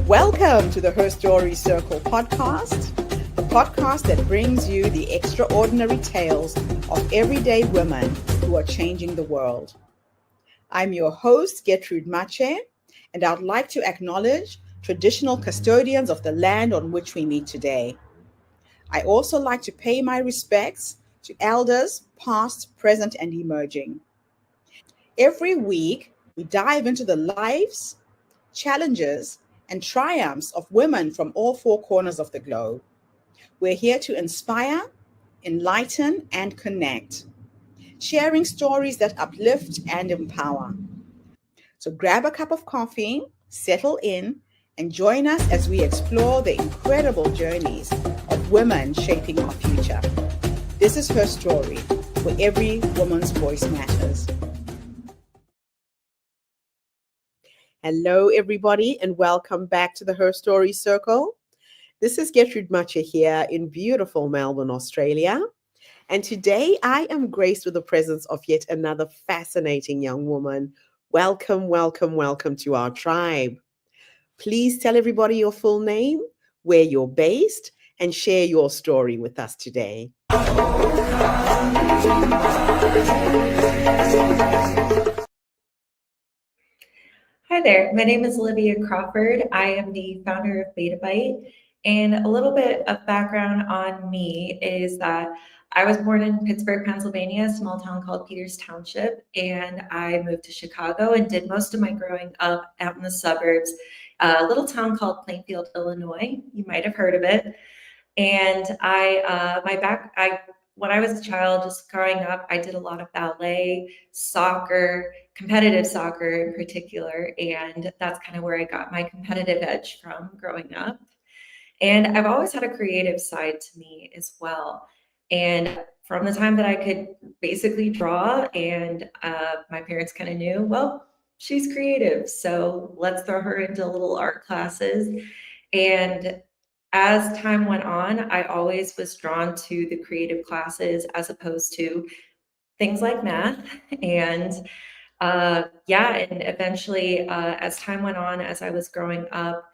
Welcome to the Her Story Circle podcast, the podcast that brings you the extraordinary tales of everyday women who are changing the world. I'm your host, Gertrude Mache, and I'd like to acknowledge traditional custodians of the land on which we meet today. I also like to pay my respects to elders, past, present, and emerging. Every week, we dive into the lives, challenges, and triumphs of women from all four corners of the globe. We're here to inspire, enlighten, and connect, sharing stories that uplift and empower. So grab a cup of coffee, settle in, and join us as we explore the incredible journeys of women shaping our future. This is Her Story, where every woman's voice matters. Hello, everybody, and welcome back to the Her Story Circle. This is Gertrude Mache here in beautiful Melbourne, Australia. And today I am graced with the presence of yet another fascinating young woman. Welcome, welcome, welcome to our tribe. Please tell everybody your full name, where you're based, and share your story with us today. Hi there, my name is Olivia Crawford. I am the founder of Bettabite, and a little bit of background on me is that I was born in Pittsburgh, Pennsylvania, a small town called Peters Township, and I moved to Chicago and did most of my growing up out in the suburbs, a little town called Plainfield, Illinois. You might have heard of it. And when I was a child, just growing up, I did a lot of ballet, soccer, competitive soccer in particular, and that's kind of where I got my competitive edge from growing up. And I've always had a creative side to me as well. And from the time that I could basically draw, and my parents kind of knew, well, she's creative, so let's throw her into little art classes. And as time went on, I always was drawn to the creative classes as opposed to things like math. And and eventually, as time went on, as I was growing up,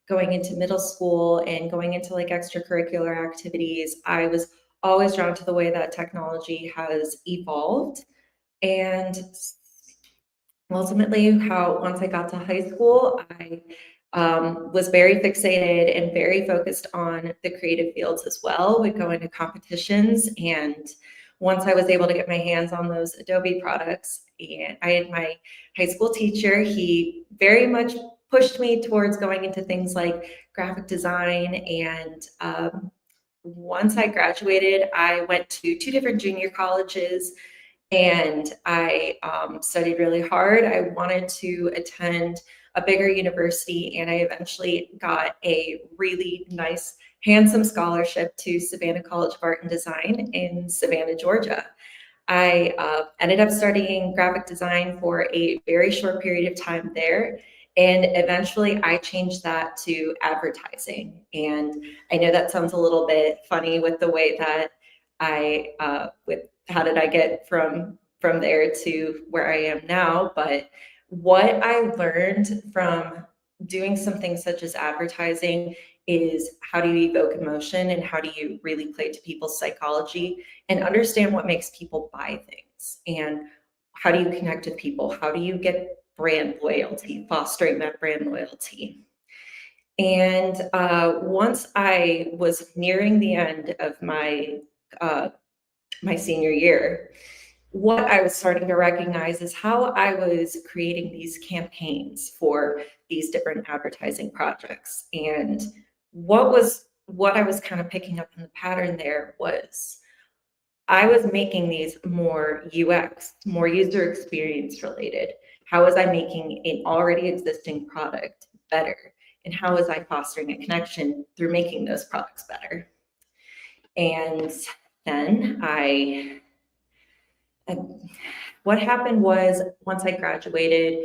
going into middle school and going into like extracurricular activities, I was always drawn to the way that technology has evolved. And ultimately, how once I got to high school, I was very fixated and very focused on the creative fields as well. Would go into competitions, and once I was able to get my hands on those Adobe products, and I had my high school teacher, he very much pushed me towards going into things like graphic design. And once I graduated, I went to two different junior colleges, and I studied really hard. I wanted to attend a bigger university, and I eventually got a really nice, handsome scholarship to Savannah College of Art and Design in Savannah, Georgia. I ended up studying graphic design for a very short period of time there. And eventually I changed that to advertising. And I know that sounds a little bit funny with the way that how did I get from there to where I am now? But what I learned from doing something such as advertising is how do you evoke emotion and how do you really play to people's psychology and understand what makes people buy things, and how do you connect with people? How do you get brand loyalty, fostering that brand loyalty? And once I was nearing the end of my senior year, what I was starting to recognize is how I was creating these campaigns for these different advertising projects. And what I was kind of picking up in the pattern there was I was making these more UX, more user experience related. How was I making an already existing product better? And how was I fostering a connection through making those products better? And then what happened was, once I graduated,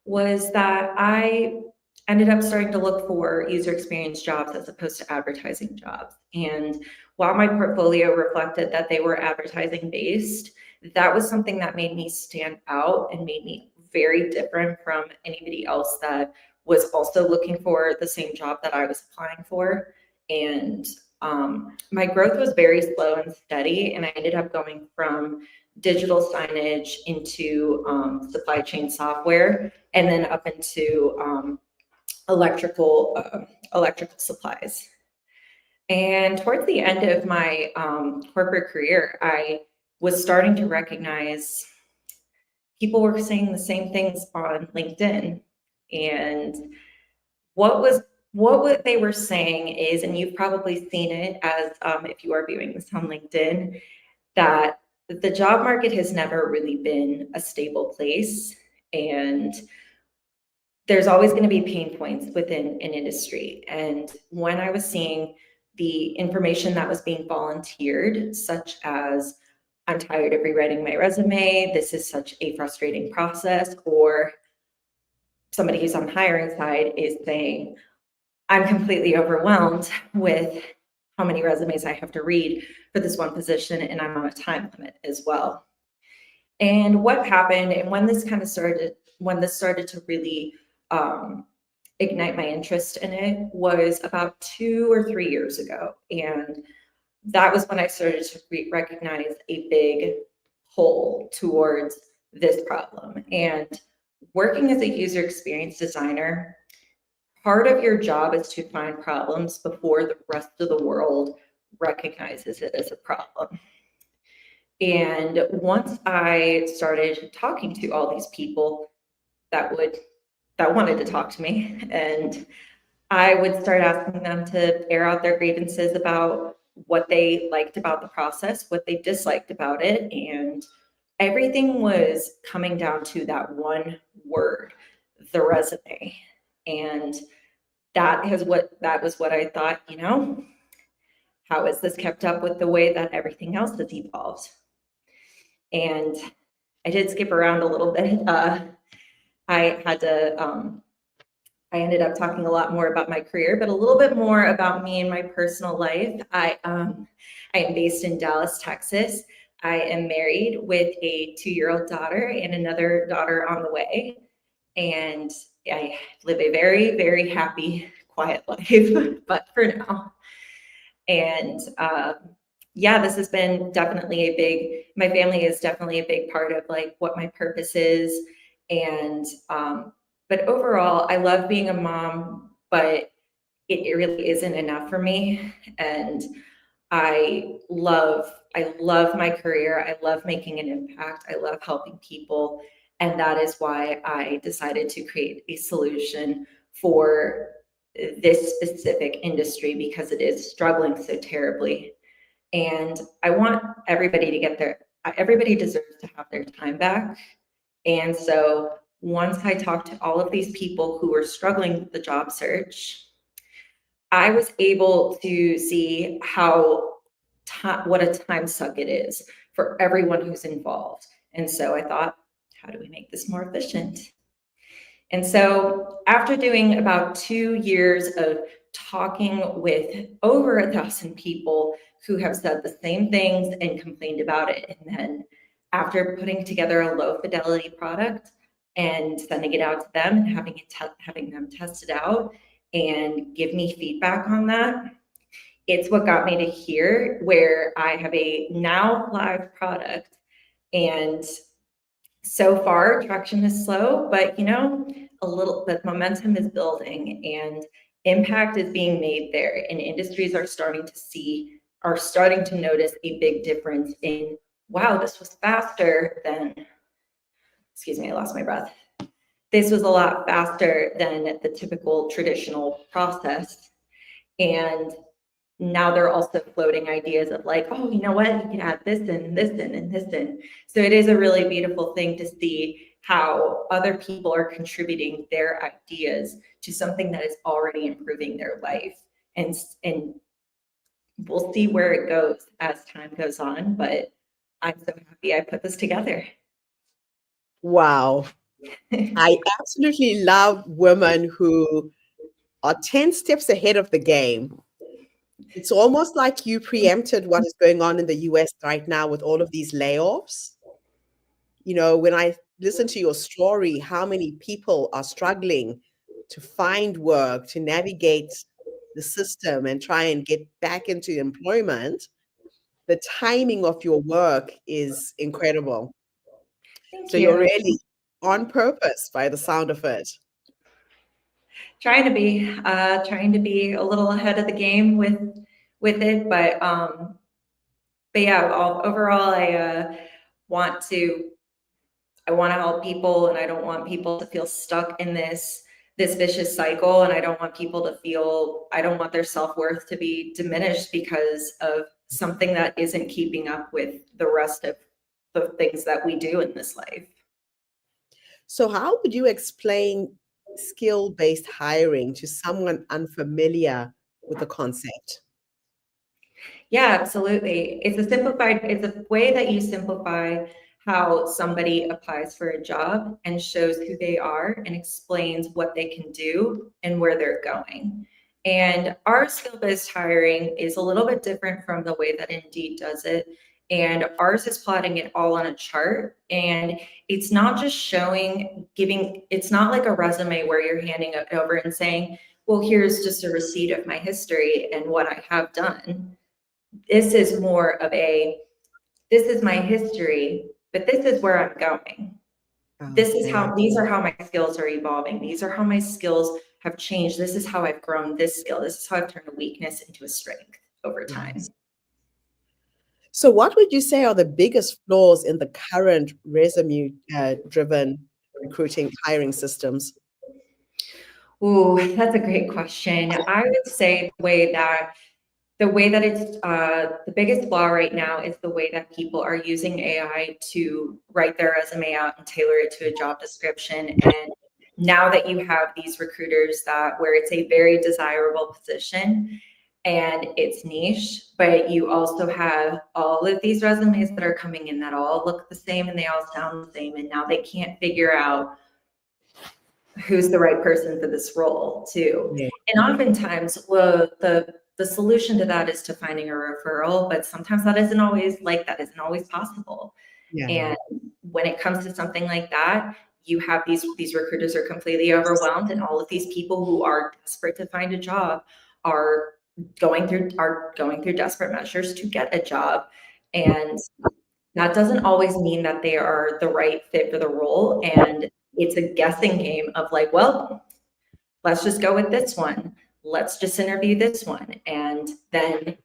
was that I ended up starting to look for user experience jobs as opposed to advertising jobs. And while my portfolio reflected that they were advertising based, that was something that made me stand out and made me very different from anybody else that was also looking for the same job that I was applying for. And my growth was very slow and steady, and I ended up going from digital signage into supply chain software, and then up into electrical supplies. And towards the end of my corporate career, I was starting to recognize people were saying the same things on LinkedIn. And what they were saying is, and you've probably seen it as if you are viewing this on LinkedIn, that the job market has never really been a stable place. And there's always going to be pain points within an industry. And when I was seeing the information that was being volunteered, such as, I'm tired of rewriting my resume, this is such a frustrating process, or somebody who's on the hiring side is saying, I'm completely overwhelmed with how many resumes I have to read for this one position, and I'm on a time limit as well. And what happened, and when this started to really ignite my interest in it, was about 2 or 3 years ago. And that was when I started to recognize a big pull towards this problem. And working as a user experience designer, part of your job is to find problems before the rest of the world recognizes it as a problem. And once I started talking to all these people that wanted to talk to me, and I would start asking them to air out their grievances about what they liked about the process, what they disliked about it, and everything was coming down to that one word, the resume. And that was what I thought, how is this kept up with the way that everything else has evolved? And I did skip around a little bit. I ended up talking a lot more about my career, but a little bit more about me and my personal life. I am based in Dallas, Texas. I am married with a 2-year-old daughter and another daughter on the way. And I live a very, very happy, quiet life, but for now. And this has been definitely my family is definitely a big part of like what my purpose is. And but overall, I love being a mom, but it really isn't enough for me. And I love my career. I love making an impact. I love helping people. And that is why I decided to create a solution for this specific industry, because it is struggling so terribly. And I want everybody to everybody deserves to have their time back. And so once I talked to all of these people who were struggling with the job search, I was able to see what a time suck it is for everyone who's involved. And so I thought, how do we make this more efficient? And so after doing about 2 years of talking with over 1,000 people who have said the same things and complained about it, and then after putting together a low fidelity product and sending it out to them and having them test it out and give me feedback on that, it's what got me to here, where I have a now live product. And so far traction is slow, but the momentum is building and impact is being made there, and industries are starting to notice a big difference in, wow, this was faster than, excuse me, I lost my breath. This was a lot faster than the typical traditional process. And now they're also floating ideas of like, oh, you know what, you can add this in, this in, and this in. So it is a really beautiful thing to see how other people are contributing their ideas to something that is already improving their life. And we'll see where it goes as time goes on, but I'm so happy I put this together. Wow. I absolutely love women who are 10 steps ahead of the game. It's almost like you preempted what is going on in the US right now with all of these layoffs. When I listen to your story, how many people are struggling to find work, to navigate the system and try and get back into employment, the timing of your work is incredible. Thank So you're you. really on purpose by the sound of it. Trying to be a little ahead of the game with it, but yeah, overall, want to I want to help people, and I don't want people to feel stuck in this vicious cycle, and I don't want people to feel, I don't want their self-worth to be diminished because of something that isn't keeping up with the rest of the things that we do in this life. So how would you explain skill-based hiring to someone unfamiliar with the concept? Yeah, absolutely. It's a way that you simplify how somebody applies for a job and shows who they are and explains what they can do and where they're going. And our skill-based hiring is a little bit different from the way that Indeed does it. And ours is plotting it all on a chart. And it's not just it's not like a resume where you're handing it over and saying, well, here's just a receipt of my history and what I have done. This is more of this is my history, but this is where I'm going. Okay. These are how my skills are evolving. These are how my skills have changed. This is how I've grown this skill. This is how I've turned a weakness into a strength over time. Yes. So what would you say are the biggest flaws in the current resume driven recruiting hiring systems? Ooh, that's a great question. I would say the way that it's the biggest flaw right now is the way that people are using AI to write their resume out and tailor it to a job description. And now that you have these recruiters where it's a very desirable position and it's niche, but you also have all of these resumes that are coming in that all look the same and they all sound the same. And now they can't figure out who's the right person for this role too. Yeah. And oftentimes, the solution to that is to finding a referral, but sometimes that isn't always possible. Yeah. And when it comes to something like that, you have these recruiters are completely overwhelmed, and all of these people who are desperate to find a job are going through desperate measures to get a job. And that doesn't always mean that they are the right fit for the role. And it's a guessing game of like, well, let's just go with this one. Let's just interview this one. And then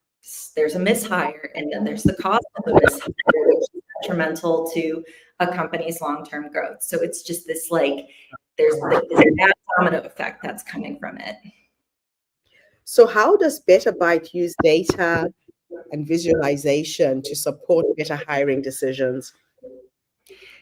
there's a mishire, and then there's the cost of the mishire, which is detrimental to a company's long-term growth. So it's just this there's this bad domino effect that's coming from it. So how does Bettabite use data and visualization to support better hiring decisions?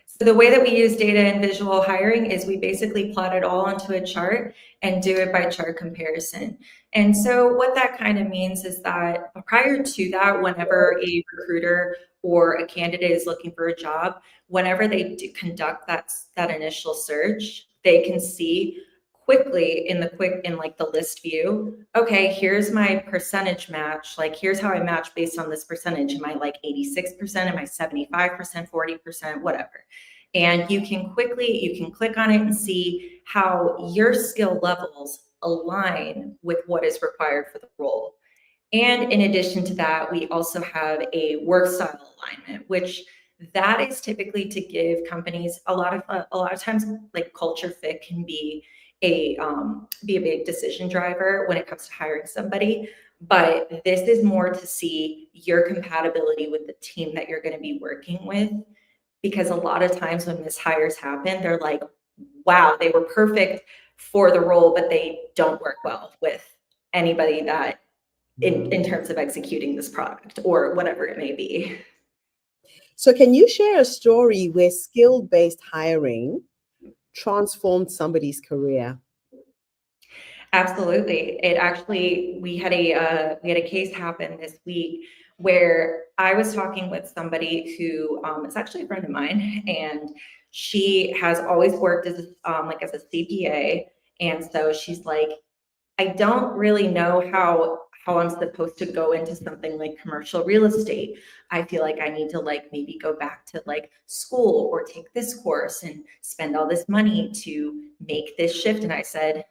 So the way that we use data and visual hiring is we basically plot it all onto a chart and do it by chart comparison. And so what that kind of means is that prior to that, whenever a recruiter or a candidate is looking for a job, whenever they conduct that initial search, they can see quickly in the list view, okay, here's my percentage match. Like, here's how I match based on this percentage. Am I like 86%? Am I 75%, 40%, whatever? And you can click on it and see how your skill levels align with what is required for the role. And in addition to that, we also have a work style alignment, which that is typically to give companies a lot of times, like, culture fit can be a big decision driver when it comes to hiring somebody. But this is more to see your compatibility with the team that you're going to be working with. Because a lot of times when mishires happen, they're like, wow, they were perfect for the role, but they don't work well with anybody that in terms of executing this product or whatever it may be. So can you share a story where skill-based hiring transformed somebody's career? Absolutely. We had a case happen this week where I was talking with somebody who is actually a friend of mine, and she has always worked as a CPA. And so she's like, I don't really know how I'm supposed to go into something like commercial real estate. I feel like I need to maybe go back to school or take this course and spend all this money to make this shift. And I said,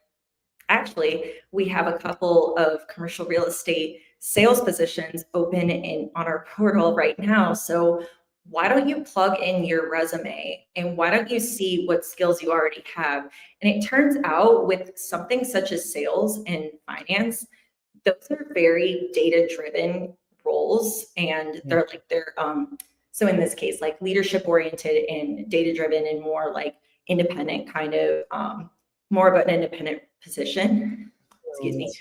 Actually, we have a couple of commercial real estate sales positions open on our portal right now. So why don't you plug in your resume and why don't you see what skills you already have? And it turns out with something such as sales and finance, those are very data-driven roles, and they're so in this case, like leadership oriented and data-driven and more like independent kind of more of an independent position. Excuse me.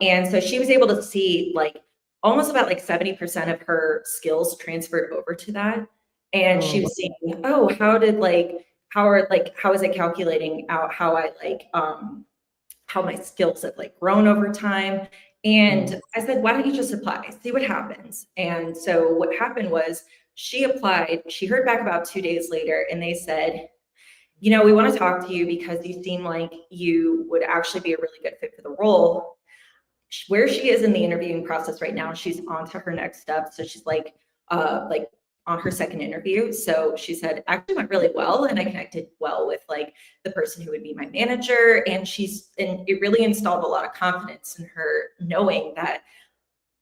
And so she was able to see like almost about like 70% of her skills transferred over to that. And she was seeing, oh, how is it calculating out how I like how my skills have like grown over time. And I said, why don't you just apply, see what happens? And so what happened was she applied, she heard back about 2 days later, and they said, you know, we want to talk to you because you seem like you would actually be a really good fit for the role. Where she is in the interviewing process right now, she's on to her next step. So she's like on her second interview. So she said, actually went really well, and I connected well with like the person who would be my manager. And it really installed a lot of confidence in her, knowing that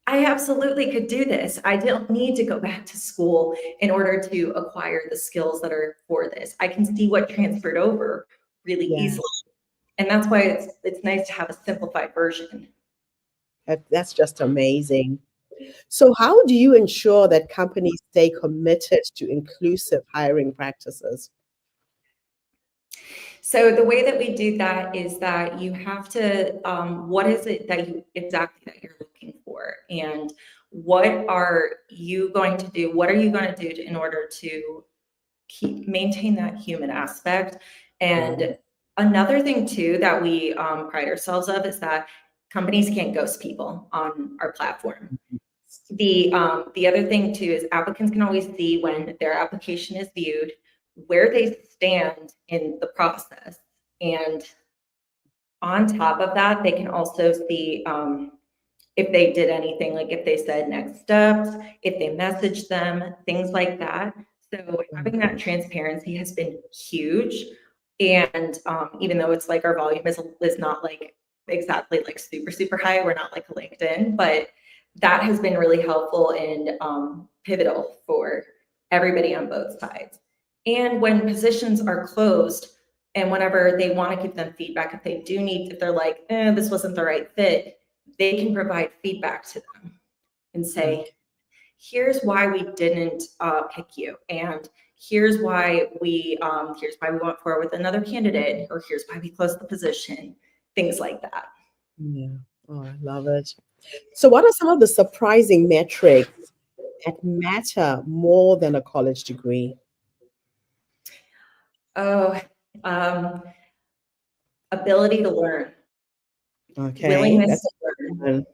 I absolutely could do this. I don't need to go back to school in order to acquire the skills that are for this. I can see what transferred over really easily. And that's why it's nice to have a simplified version. That's just amazing. So how do you ensure that companies stay committed to inclusive hiring practices? So the way that we do that is that you have to, what is it that you're looking for? And what are you going to do? What are you going to do in order to maintain that human aspect? And another thing too that we pride ourselves of is that companies can't ghost people on our platform. The other thing too is applicants can always see when their application is viewed, where they stand in the process. And on top of that, they can also see if they did anything, like if they said next steps, if they messaged them, things like that. So having that transparency has been huge. And even though it's like our volume is not like exactly like super, super high, we're not like LinkedIn, but that has been really helpful and pivotal for everybody on both sides. And when positions are closed and whenever they want to give them feedback, if they're like, this wasn't the right fit, they can provide feedback to them and say, here's why we didn't pick you. And here's why we went forward with another candidate, or here's why we closed the position, things like that. Yeah. Oh, I love it. So what are some of the surprising metrics that matter more than a college degree? Ability to learn. Okay. Willingness to learn.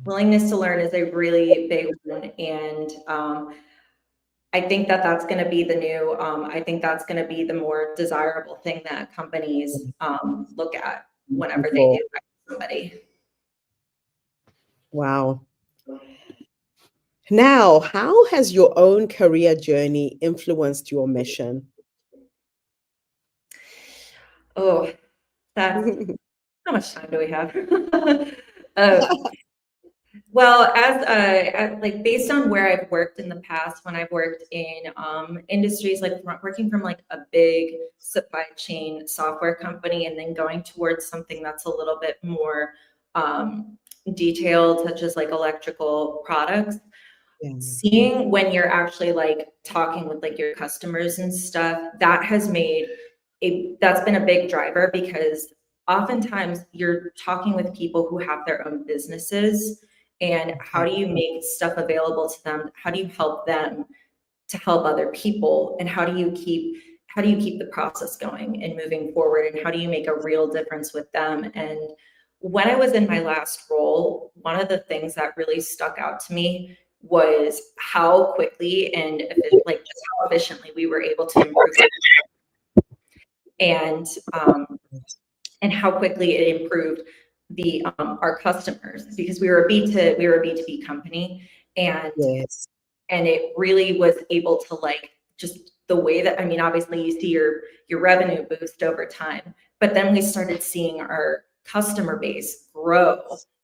Willingness to learn is a really big one. And I think that's going to be the new, I think that's going to be the more desirable thing that companies look at whenever they do hire somebody. Wow. Now, how has your own career journey influenced your mission? Oh, how much time do we have? Well, as like based on where I've worked in the past, when I've worked in industries like working from like a big supply chain software company and then going towards something that's a little bit more detailed, such as like electrical products, seeing when you're actually like talking with like your customers and stuff, that's been a big driver, because oftentimes you're talking with people who have their own businesses, and how do you make stuff available to them? How do you help them to help other people? And how do you keep the process going and moving forward? And how do you make a real difference with them? And when I was in my last role, one of the things that really stuck out to me was how quickly and just how efficiently we were able to improve it. And how quickly it improved our customers, because we were a B2B company, and it really was able to like just the way that, I mean, obviously you see your revenue boost over time, but then we started seeing our customer base grow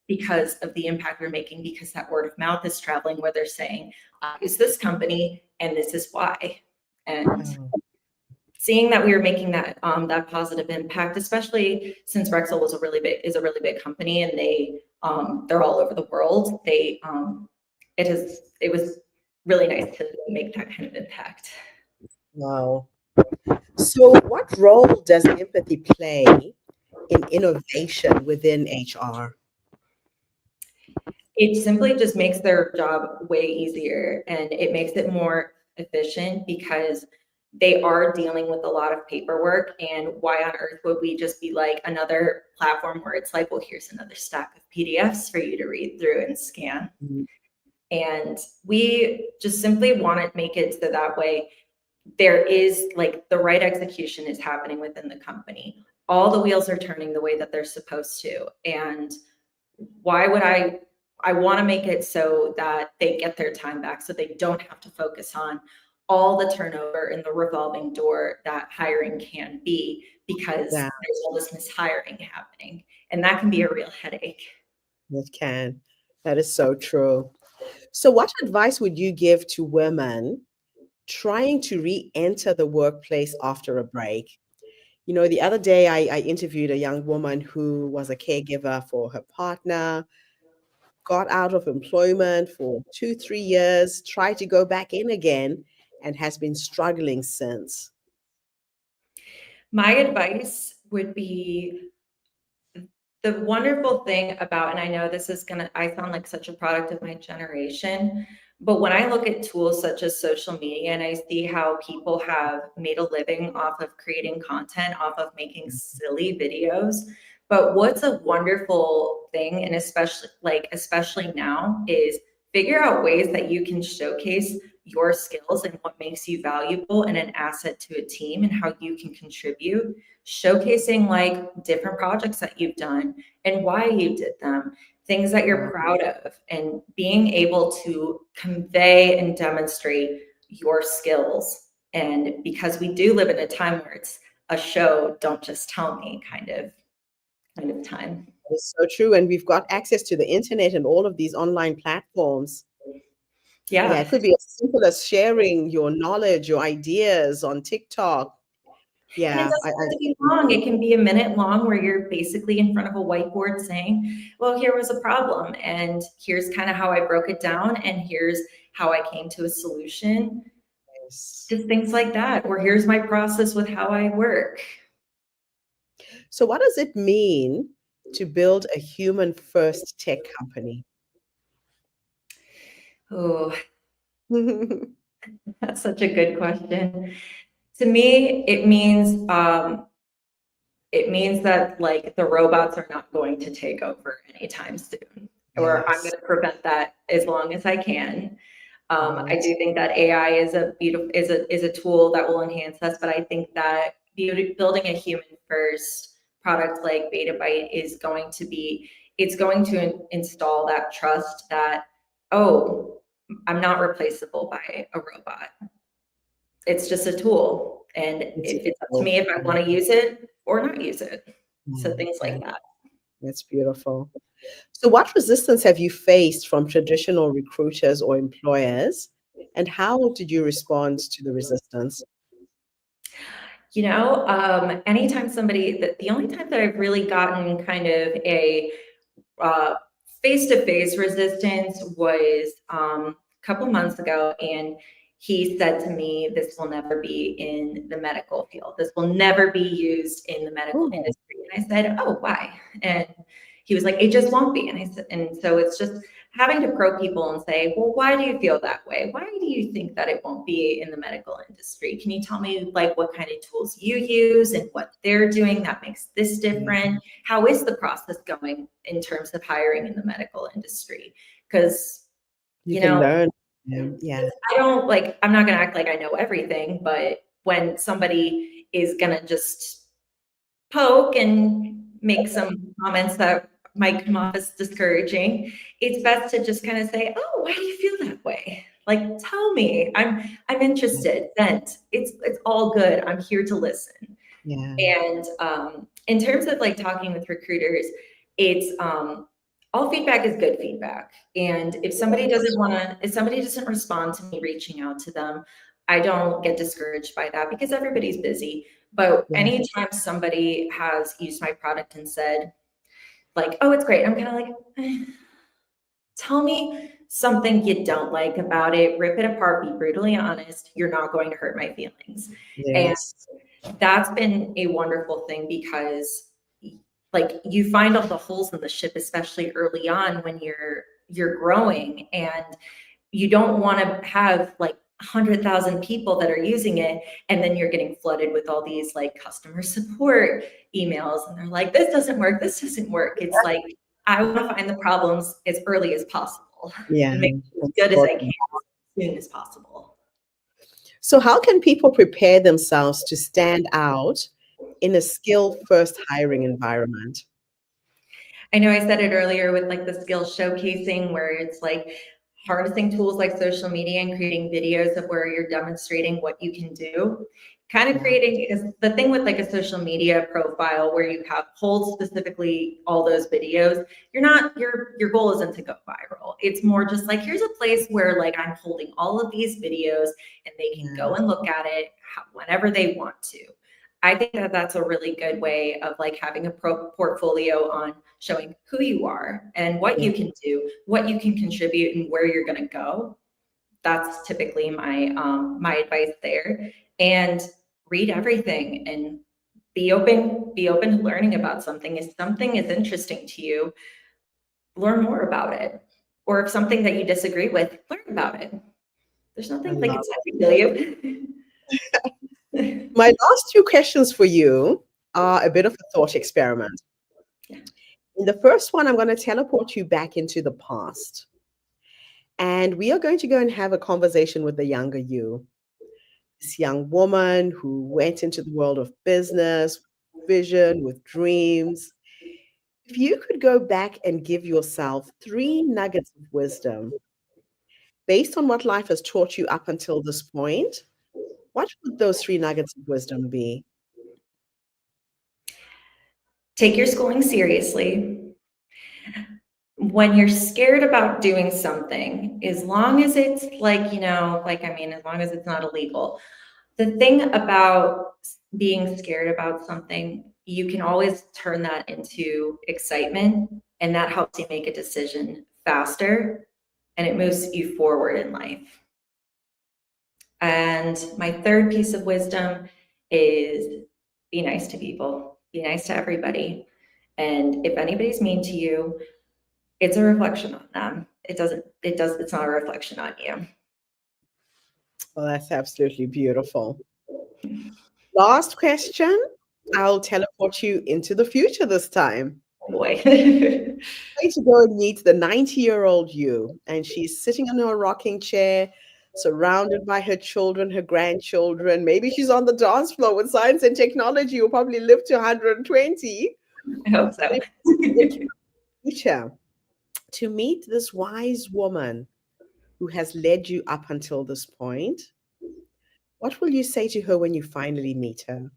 because of the impact we're making, because that word of mouth is traveling where they're saying, I use this company and this is why. And seeing that we were making that that positive impact, especially since Rexel is a really big company, and they're all over the world. It was really nice to make that kind of impact. Wow. So, what role does empathy play in innovation within HR? It simply just makes their job way easier, and it makes it more efficient because they are dealing with a lot of paperwork. And why on earth would we just be like another platform where it's like, well, here's another stack of PDFs for you to read through and scan. Mm. And we just simply want to make it so that way there is like the right execution is happening within the company. All the wheels are turning the way that they're supposed to. And why would I want to make it so that they get their time back, so they don't have to focus on all the turnover in the revolving door that hiring can be, because Yeah, there's all this mishiring happening, and that can be a real headache. it can. That is so true. So, what advice would you give to women trying to re-enter the workplace after a break? You know, the other day I interviewed a young woman who was a caregiver for her partner, got out of employment for 2, 3 years, tried to go back in again, and has been struggling since. My advice would be, the wonderful thing about, and I know this is I sound like such a product of my generation, but when I look at tools such as social media and I see how people have made a living off of creating content, off of making silly videos, but what's a wonderful thing, and especially now, is figure out ways that you can showcase your skills and what makes you valuable and an asset to a team and how you can contribute, showcasing like different projects that you've done and why you did them, things that you're proud of, and being able to convey and demonstrate your skills. And because we do live in a time where it's a show, don't just tell me kind of time. It's so true. And we've got access to the internet and all of these online platforms. Yeah, Yeah. it could be as simple as sharing your knowledge, your ideas on TikTok. And it Yeah, doesn't have to be long. It can be a minute long where you're basically in front of a whiteboard saying, well, here was a problem, and here's kind of how I broke it down, and here's how I came to a solution. yes. Just things like that, or here's my process with how I work. So, what does it mean to build a human first tech company? Oh, that's such a good question. To me, it means that like the robots are not going to take over anytime soon, or I'm going Yes. to prevent that as long as I can. I Yes. do think that AI is a tool that will enhance us, but I think that building a human first product like Bettabite is going to be, it's going to install that trust that, oh, I'm not replaceable by a robot. It's just a tool, and It's a it's up to tool. me if I want to use it or not use it. So Mm, things yeah, like that. that's beautiful. So, what resistance have you faced from traditional recruiters or employers? And how did you respond to the resistance? Anytime the only time that I've really gotten kind of a uh, face-to-face resistance was a couple months ago, and he said to me, this will never be in the medical field. This will never be used in the medical Oh, industry. And I said, oh, why? And he was like, it just won't be. And I said, and so it's just having to probe people and say, well, why do you feel that way? Why do you think that it won't be in the medical industry? Can you tell me like what kind of tools you use and what they're doing that makes this different? How is the process going in terms of hiring in the medical industry? Because, you can learn. Yeah. I'm not going to act like I know everything, but when somebody is going to just poke and make some comments that might come off as discouraging, it's best to just kind of say, oh, why do you feel that way? Like, tell me. I'm interested. Vent. It's all good. I'm here to listen. Yeah. And in terms of like talking with recruiters, it's all feedback is good feedback. And if somebody doesn't respond to me reaching out to them, I don't get discouraged by that because everybody's busy. But Yes. anytime somebody has used my product and said, like, oh, it's great, I'm kind of like, tell me something you don't like about it, rip it apart, be brutally honest. You're not going to hurt my feelings. And Yes. that's been a wonderful thing because like you find all the holes in the ship, especially early on when you're growing, and you don't want to have like 100,000 people that are using it, and then you're getting flooded with all these like customer support emails, and they're like, this doesn't work, this doesn't work. It's like, I want to find the problems as early as possible Yeah. and make it as good as I can as soon as possible. So, how can people prepare themselves to stand out in a skill first hiring environment? I know I said it earlier with like the skill showcasing, where it's like harnessing tools like social media and creating videos of where you're demonstrating what you can do. Kind of Yeah. creating is the thing with like a social media profile where you have hold specifically all those videos. You're not your goal isn't to go viral. It's more just like, here's a place where like I'm holding all of these videos and they can go and look at it whenever they want to. I think that that's a really good way of like having a portfolio on showing who you are and what you can do, what you can contribute, and where you're going to go. That's typically my advice there. And read everything and be open to learning about something. If something is interesting to you, learn more about it. Or if something that you disagree with, learn about it. There's I nothing like love it's not going to kill you. My last two questions for you are a bit of a thought experiment. Yeah. In the first one, I'm going to teleport you back into the past. And we are going to go and have a conversation with the younger you, this young woman who went into the world of business, vision, with dreams. If you could go back and give yourself 3 nuggets of wisdom based on what life has taught you up until this point, what would those 3 nuggets of wisdom be? Take your schooling seriously. When you're scared about doing something, as long as it's like, as long as it's not illegal, the thing about being scared about something, you can always turn that into excitement, and that helps you make a decision faster and it moves you forward in life. And my third piece of wisdom is be nice to people, be nice to everybody. And if anybody's mean to you, it's a reflection on them. It's not a reflection on you. Well, that's absolutely beautiful. Last question. I'll teleport you into the future this time. Boy. Going to go and meet the 90-year-old you, and she's sitting in her rocking chair, surrounded by her children, her grandchildren. Maybe she's on the dance floor with science and technology. You'll probably live to 120. I hope so. Future, to meet this wise woman who has led you up until this point, what will you say to her when you finally meet her?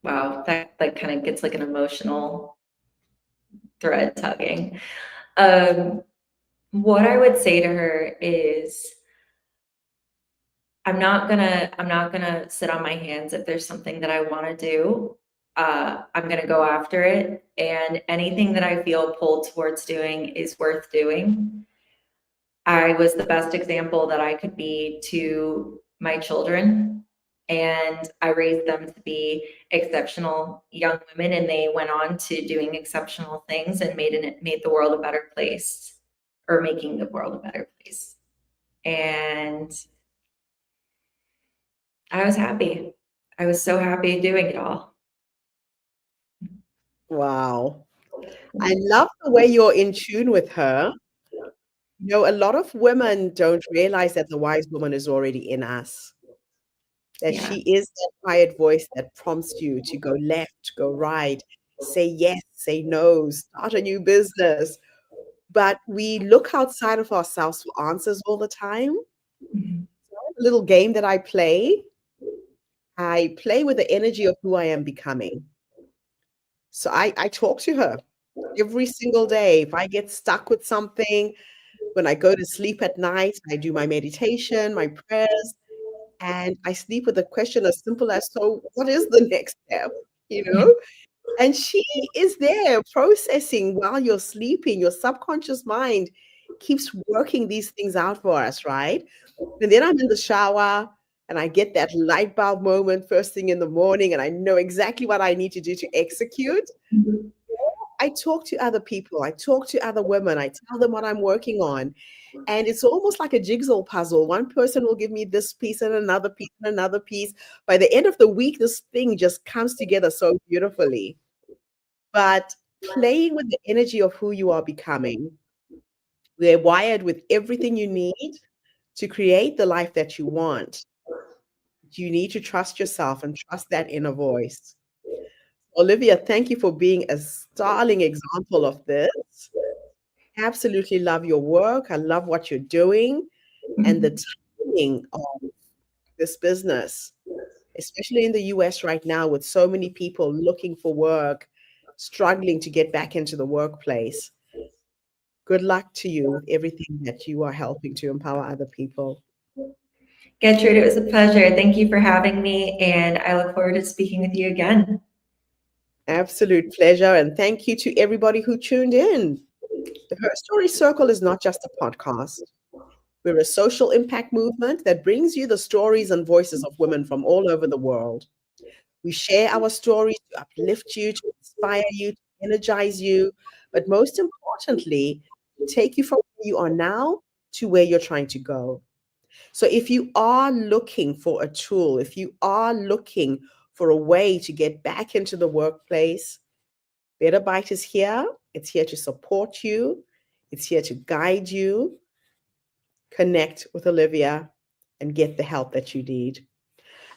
Wow, that kind of gets like an emotional thread tugging. What I would say to her is, I'm not gonna sit on my hands if there's something that I want to do. I'm gonna go after it, and anything that I feel pulled towards doing is worth doing. I was the best example that I could be to my children, and I raised them to be exceptional young women, and they went on to doing exceptional things and made the world a better place, or making the world a better place. And I was happy. I was so happy doing it all. Wow. I love the way you're in tune with her. A lot of women don't realize that the wise woman is already in us, that Yeah. she is that quiet voice that prompts you to go left, go right, say yes, say no, start a new business, but we look outside of ourselves for answers all the time. Mhm. A little game that I play with the energy of who I am becoming. So I talk to her every single day. If I get stuck with something, when I go to sleep at night, I do my meditation, my prayers, and I sleep with a question as simple as, so what is the next step? You know? And she is there processing while you're sleeping. Your subconscious mind keeps working these things out for us, right? And then I'm in the shower and I get that light bulb moment first thing in the morning, and I know exactly what I need to do to execute. I talk to other people, I talk to other women, I tell them what I'm working on. And it's almost like a jigsaw puzzle. One person will give me this piece and another piece and another piece. By the end of the week, this thing just comes together so beautifully. But playing with the energy of who you are becoming, we're wired with everything you need to create the life that you want. You need to trust yourself and trust that inner voice. Olivia, thank you for being a starling example of this. Absolutely love your work. I love what you're doing and the timing of this business, especially in the US right now with so many people looking for work, struggling to get back into the workplace. Good luck to you with everything that you are helping to empower other people. Gertrude, it was a pleasure. Thank you for having me, and I look forward to speaking with you again. Absolute pleasure. And thank you to everybody who tuned in. The Her Story Circle is not just a podcast. We're a social impact movement that brings you the stories and voices of women from all over the world. We share our stories to uplift you, to inspire you, to energize you, but most importantly, to take you from where you are now to where you're trying to go. So if you are looking for a tool, if you are looking for a way to get back into the workplace, Bettabite is here. It's here to support you. It's here to guide you. Connect with Olivia and get the help that you need.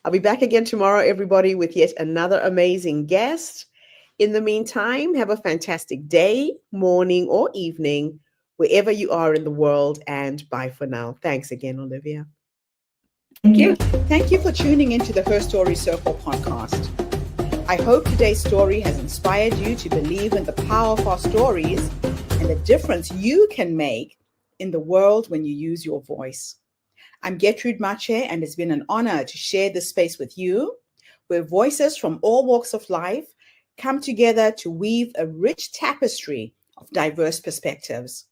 I'll be back again tomorrow, everybody, with yet another amazing guest. In the meantime, have a fantastic day, morning, or evening, wherever you are in the world, and bye for now. Thanks again, Olivia. Thank you. Thank you for tuning into the Her Story Circle podcast. I hope today's story has inspired you to believe in the power of our stories and the difference you can make in the world when you use your voice. I'm Gertrude Mache, and it's been an honor to share this space with you, where voices from all walks of life come together to weave a rich tapestry of diverse perspectives.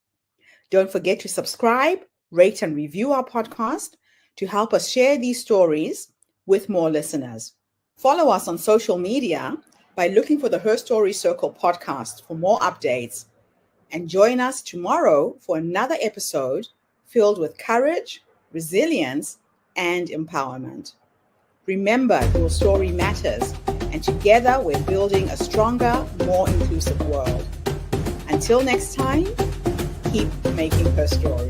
Don't forget to subscribe, rate, and review our podcast to help us share these stories with more listeners. Follow us on social media by looking for the Her Story Circle podcast for more updates. And join us tomorrow for another episode filled with courage, resilience, and empowerment. Remember, your story matters, and together we're building a stronger, more inclusive world. Until next time, keep making her story.